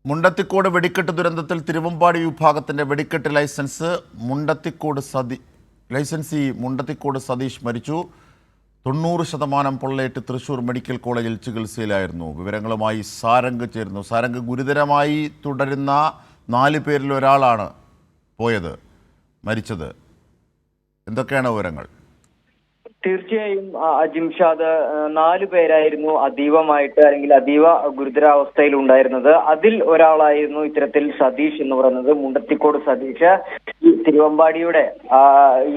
മുണ്ടത്തിക്കോട് വെടിക്കെട്ട് ദുരന്തത്തിൽ തിരുവമ്പാടി വിഭാഗത്തിന്റെ വെടിക്കെട്ട് ലൈസൻസി മുണ്ടത്തിക്കോട് സതീഷ് മരിച്ചു. 90% പൊള്ളലേറ്റ് തൃശൂർ മെഡിക്കൽ കോളേജിൽ ചികിത്സയിലായിരുന്നു. വിവരങ്ങളുമായി സാരംഗ് ചേരുന്നു. സാരംഗ്, ഗുരുതരമായി തുടരുന്ന 4 പേരിൽ ഒരാളാണ് മരിച്ചത്. എന്തൊക്കെയാണ് വിവരങ്ങൾ? തീർച്ചയായും ജിംഷാദ്, 4 പേരായിരുന്നു അതീവമായിട്ട് അല്ലെങ്കിൽ അതീവ ഗുരുതരാവസ്ഥയിൽ ഉണ്ടായിരുന്നത്. അതിൽ ഒരാളായിരുന്നു ഇത്തരത്തിൽ സതീഷ് എന്ന് പറയുന്നത്. മുണ്ടത്തിക്കോട് സതീഷ് ഈ തിരുവമ്പാടിയുടെ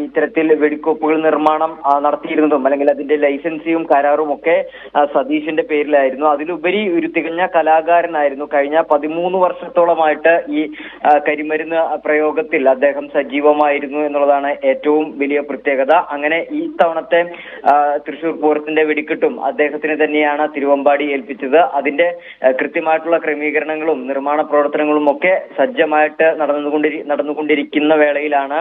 ഇത്തരത്തിൽ വെടിക്കോപ്പുകൾ നിർമ്മാണം നടത്തിയിരുന്നതും അല്ലെങ്കിൽ അതിന്റെ ലൈസൻസിയും കരാറും ഒക്കെ സതീഷിന്റെ പേരിലായിരുന്നു. അതിലുപരി ഒരു തികഞ്ഞ കലാകാരനായിരുന്നു. കഴിഞ്ഞ 13 വർഷത്തോളമായിട്ട് ഈ കരിമരുന്ന് പ്രയോഗത്തിൽ അദ്ദേഹം സജീവമായിരുന്നു എന്നുള്ളതാണ് ഏറ്റവും വലിയ പ്രത്യേകത. അങ്ങനെ ഈ തവണത്തെ തൃശൂർ പൂരത്തിന്റെ വെടിക്കെട്ടും അദ്ദേഹത്തിന് തന്നെയാണ് തിരുവമ്പാടി ഏൽപ്പിച്ചത്. അതിന്റെ കൃത്യമായിട്ടുള്ള ക്രമീകരണങ്ങളും നിർമ്മാണ പ്രവർത്തനങ്ങളും ഒക്കെ സജ്ജമായിട്ട് നടന്നുകൊണ്ടിരിക്കുന്ന വേളയിലാണ്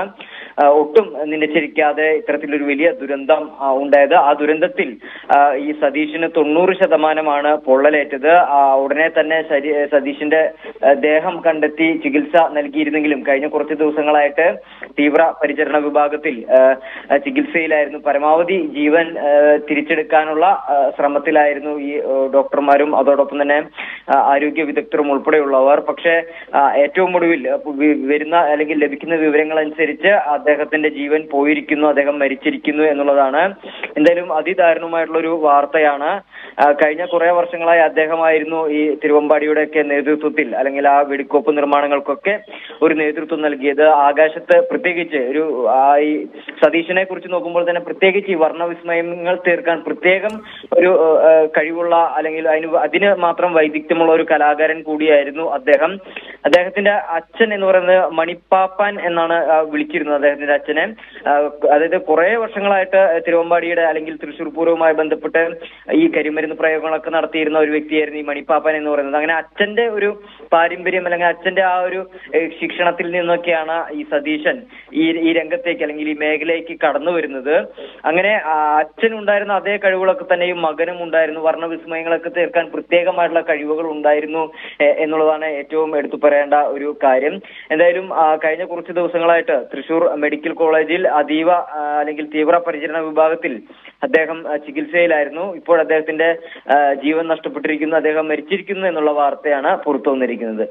ഒട്ടും നിലച്ചിരിക്കാതെ ഇത്തരത്തിലൊരു വലിയ ദുരന്തം ഉണ്ടായത്. ആ ദുരന്തത്തിൽ ഈ സതീഷിന് 90% പൊള്ളലേറ്റത്. ഉടനെ തന്നെ സതീഷിന്റെ ദേഹം കണ്ടെത്തി ചികിത്സ നൽകിയിരുന്നെങ്കിലും കഴിഞ്ഞ കുറച്ച് ദിവസങ്ങളായിട്ട് തീവ്ര പരിചരണ വിഭാഗത്തിൽ ചികിത്സയിലായിരുന്നു. പരമാവധി ജീവൻ തിരിച്ചെടുക്കാനുള്ള ശ്രമത്തിലായിരുന്നു ഈ ഡോക്ടർമാരും അതോടൊപ്പം തന്നെ ആരോഗ്യ വിദഗ്ധരും ഉൾപ്പെടെയുള്ളവർ. പക്ഷേ ഏറ്റവും ഒടുവിൽ വരുന്ന അല്ലെങ്കിൽ ലഭിക്കുന്ന വിവരങ്ങൾ അനുസരിച്ച് അദ്ദേഹത്തിന്റെ ജീവൻ പോയിരിക്കുന്നു, അദ്ദേഹം മരിച്ചിരിക്കുന്നു എന്നുള്ളതാണ്. എന്തായാലും അതിദാരുണമായിട്ടുള്ള ഒരു വാർത്തയാണ്. കഴിഞ്ഞ കുറെ വർഷങ്ങളായി അദ്ദേഹമായിരുന്നു ഈ തിരുവമ്പാടിയുടെ ഒക്കെ നേതൃത്വത്തിൽ അല്ലെങ്കിൽ ആ വെടിക്കോപ്പ് നിർമ്മാണങ്ങൾക്കൊക്കെ ഒരു നേതൃത്വം നൽകിയത്. ആകാശത്ത് പ്രത്യേകിച്ച് ഈ സതീഷിനെ കുറിച്ച് നോക്കുമ്പോൾ തന്നെ പ്രത്യേകിച്ച് ഈ വർണ്ണവിസ്മയങ്ങൾ തീർക്കാൻ പ്രത്യേകം ഒരു കഴിവുള്ള അല്ലെങ്കിൽ അതിന് മാത്രം വൈദഗ്ധ്യമുള്ള ഒരു കലാകാരൻ കൂടിയായിരുന്നു അദ്ദേഹം. അദ്ദേഹത്തിന്റെ അച്ഛൻ എന്ന് പറയുന്നത് മണിപ്പാപ്പാൻ എന്നാണ് വിളിച്ചിരുന്നത് അദ്ദേഹത്തിന്റെ അച്ഛനെ. അതായത് കുറെ വർഷങ്ങളായിട്ട് തിരുവമ്പാടിയുടെ അല്ലെങ്കിൽ തൃശൂർ പൂരവുമായി ബന്ധപ്പെട്ട് ഈ കരിമരുന്ന് പ്രയോഗങ്ങളൊക്കെ നടത്തിയിരുന്ന ഒരു വ്യക്തിയായിരുന്നു ഈ മണിപ്പാപ്പാൻ എന്ന് പറയുന്നത്. അങ്ങനെ അച്ഛന്റെ ഒരു പാരമ്പര്യം അല്ലെങ്കിൽ അച്ഛന്റെ ആ ഒരു ശിക്ഷണത്തിൽ നിന്നൊക്കെയാണ് ഈ സതീശൻ ഈ രംഗത്തേക്ക് അല്ലെങ്കിൽ ഈ മേഖലയ്ക്ക് കടന്നു വരുന്നത്. അങ്ങനെ അച്ഛൻ ഉണ്ടായിരുന്ന അതേ കഴിവുകളൊക്കെ തന്നെയും മകനും ഉണ്ടായിരുന്നു. വർണ്ണവിസ്മയങ്ങളൊക്കെ തീർക്കാൻ പ്രത്യേകമായിട്ടുള്ള കഴിവുകൾ ഉണ്ടായിരുന്നു എന്നുള്ളതാണ് ഏറ്റവും എടുത്തു പറയേണ്ട ഒരു കാര്യം. എന്തായാലും കഴിഞ്ഞ കുറച്ച് ദിവസങ്ങളായിട്ട് തൃശൂർ മെഡിക്കൽ കോളേജിൽ അതീവ അല്ലെങ്കിൽ തീവ്ര പരിചരണ വിഭാഗത്തിൽ അദ്ദേഹം ചികിത്സയിലായിരുന്നു. ഇപ്പോൾ അദ്ദേഹത്തിന്റെ ജീവൻ നഷ്ടപ്പെട്ടിരിക്കുന്നു, അദ്ദേഹം മരിച്ചിരിക്കുന്നു എന്നുള്ള വാർത്തയാണ് പുറത്തു വന്നിരിക്കുന്നത്.